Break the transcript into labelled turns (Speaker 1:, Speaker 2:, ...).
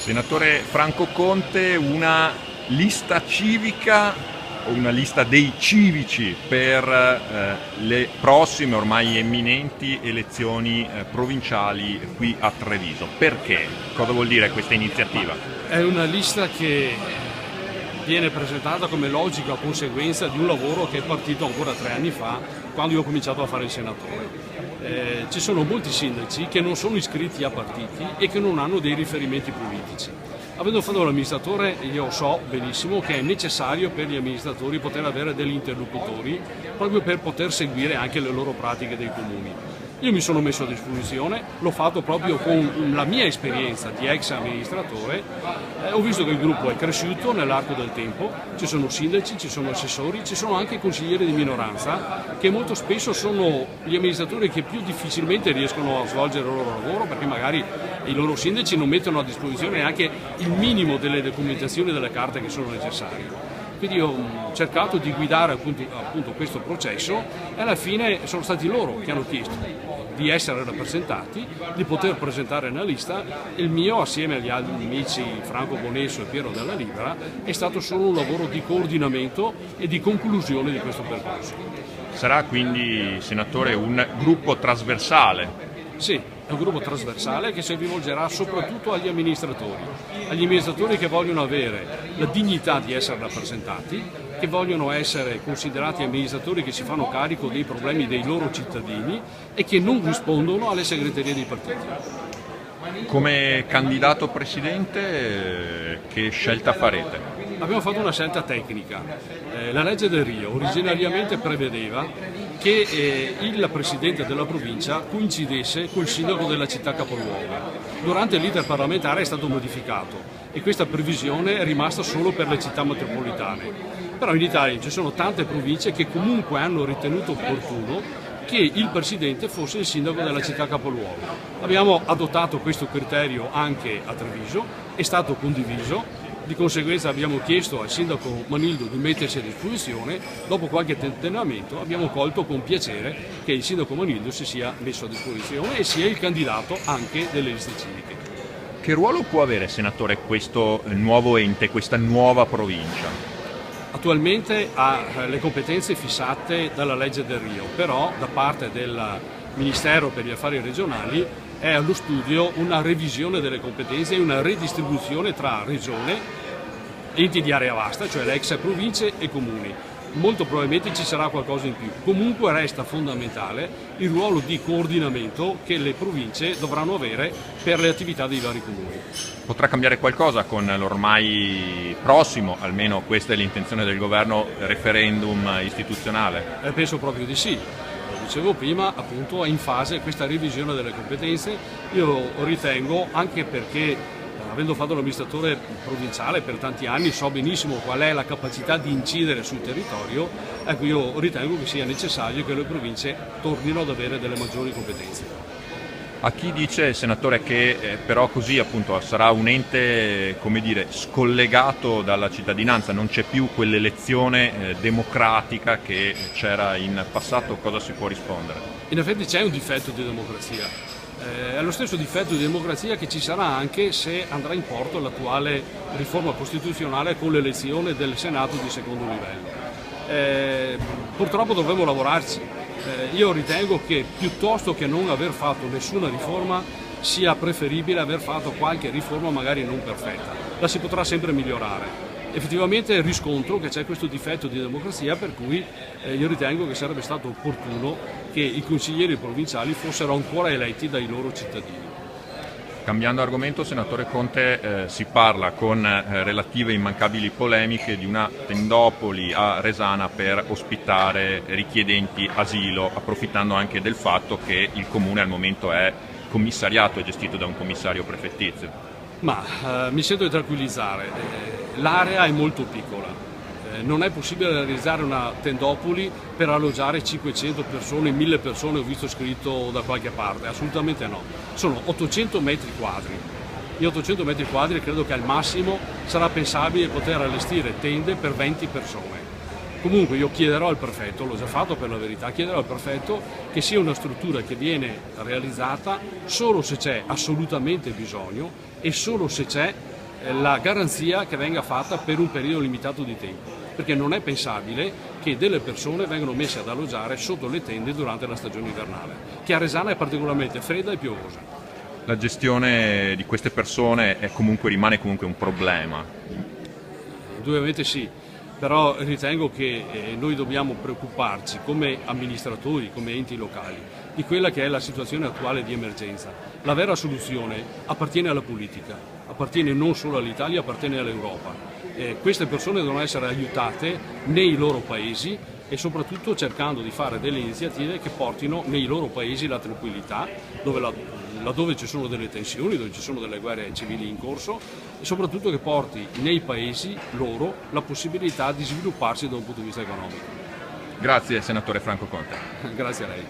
Speaker 1: Senatore Franco Conte, una lista civica o una lista dei civici per le prossime, ormai imminenti elezioni provinciali qui a Treviso. Perché? Cosa vuol dire questa iniziativa?
Speaker 2: È una lista che viene presentata come logica conseguenza di un lavoro che è partito ancora 3 anni fa, quando io ho cominciato a fare il senatore. Ci sono molti sindaci che non sono iscritti a partiti e che non hanno dei riferimenti politici. Avendo fatto l'amministratore, io so benissimo che è necessario per gli amministratori poter avere degli interlocutori proprio per poter seguire anche le loro pratiche dei comuni. Io mi sono messo a disposizione, l'ho fatto proprio con la mia esperienza di ex amministratore, ho visto che il gruppo è cresciuto nell'arco del tempo, ci sono sindaci, ci sono assessori, ci sono anche consiglieri di minoranza che molto spesso sono gli amministratori che più difficilmente riescono a svolgere il loro lavoro perché magari i loro sindaci non mettono a disposizione neanche il minimo delle documentazioni e delle carte che sono necessarie. Quindi ho cercato di guidare appunto questo processo e alla fine sono stati loro che hanno chiesto di essere rappresentati, di poter presentare una lista. Il mio, assieme agli altri amici Franco Bonesso e Piero Della Libera, è stato solo un lavoro di coordinamento e di conclusione di questo percorso.
Speaker 1: Sarà quindi, Senatore, un gruppo trasversale?
Speaker 2: Sì, è un gruppo trasversale che si rivolgerà soprattutto agli amministratori che vogliono avere la dignità di essere rappresentati, che vogliono essere considerati amministratori che si fanno carico dei problemi dei loro cittadini e che non rispondono alle segreterie dei partiti.
Speaker 1: Come candidato presidente, che scelta farete?
Speaker 2: Abbiamo fatto una scelta tecnica. La legge del Rio originariamente prevedeva che il presidente della provincia coincidesse col sindaco della città capoluogo. Durante l'iter parlamentare è stato modificato e questa previsione è rimasta solo per le città metropolitane. Però in Italia ci sono tante province che comunque hanno ritenuto opportuno che il presidente fosse il sindaco della città capoluogo. Abbiamo adottato questo criterio anche a Treviso, è stato condiviso. Di conseguenza abbiamo chiesto al sindaco Manildo di mettersi a disposizione, dopo qualche tentennamento abbiamo colto con piacere che il sindaco Manildo si sia messo a disposizione e sia il candidato anche delle liste civiche.
Speaker 1: Che ruolo può avere, Senatore, questo nuovo ente, questa nuova provincia?
Speaker 2: Attualmente ha le competenze fissate dalla legge del Rio, però da parte del Ministero per gli Affari Regionali è allo studio una revisione delle competenze e una redistribuzione tra regione, enti di area vasta, cioè le ex province e comuni. Molto probabilmente ci sarà qualcosa in più. Comunque resta fondamentale il ruolo di coordinamento che le province dovranno avere per le attività dei vari comuni.
Speaker 1: Potrà cambiare qualcosa con l'ormai prossimo, almeno questa è l'intenzione del governo, referendum istituzionale?
Speaker 2: Penso proprio di sì. Dicevo prima, appunto, è in fase questa revisione delle competenze. Io ritengo, anche perché avendo fatto l'amministratore provinciale per tanti anni so benissimo qual è la capacità di incidere sul territorio, ecco, io ritengo che sia necessario che le province tornino ad avere delle maggiori competenze.
Speaker 1: A chi dice, Senatore, che però così appunto sarà un ente, come dire, scollegato dalla cittadinanza, non c'è più quell'elezione democratica che c'era in passato, cosa si può rispondere?
Speaker 2: In effetti c'è un difetto di democrazia. È lo stesso difetto di democrazia che ci sarà anche se andrà in porto l'attuale riforma costituzionale con l'elezione del Senato di secondo livello. Purtroppo dovremo lavorarci. Io ritengo che piuttosto che non aver fatto nessuna riforma sia preferibile aver fatto qualche riforma magari non perfetta. La si potrà sempre migliorare. Effettivamente riscontro che c'è questo difetto di democrazia, per cui io ritengo che sarebbe stato opportuno che i consiglieri provinciali fossero ancora eletti dai loro cittadini.
Speaker 1: Cambiando argomento, Senatore Conte, si parla con relative immancabili polemiche di una tendopoli a Resana per ospitare richiedenti asilo, approfittando anche del fatto che il comune al momento è commissariato e gestito da un commissario prefettizio.
Speaker 2: Ma mi sento di tranquillizzare, l'area è molto piccola. Non è possibile realizzare una tendopoli per alloggiare 500 persone, 1000 persone, ho visto scritto da qualche parte, assolutamente no. Sono 800 metri quadri. In 800 metri quadri credo che al massimo sarà pensabile poter allestire tende per 20 persone. Comunque io chiederò al prefetto, l'ho già fatto per la verità, chiederò al prefetto che sia una struttura che viene realizzata solo se c'è assolutamente bisogno e solo se c'è la garanzia che venga fatta per un periodo limitato di tempo, perché non è pensabile che delle persone vengano messe ad alloggiare sotto le tende durante la stagione invernale, che a Resana è particolarmente fredda e piovosa.
Speaker 1: La gestione di queste persone rimane comunque un problema.
Speaker 2: Indubbiamente sì, però ritengo che noi dobbiamo preoccuparci come amministratori, come enti locali, di quella che è la situazione attuale di emergenza. La vera soluzione appartiene alla politica, appartiene non solo all'Italia, appartiene all'Europa. Queste persone devono essere aiutate nei loro paesi e soprattutto cercando di fare delle iniziative che portino nei loro paesi la tranquillità, laddove ci sono delle tensioni, dove ci sono delle guerre civili in corso, e soprattutto che porti nei paesi loro la possibilità di svilupparsi da un punto di vista economico.
Speaker 1: Grazie senatore Franco Conte.
Speaker 2: Grazie a lei.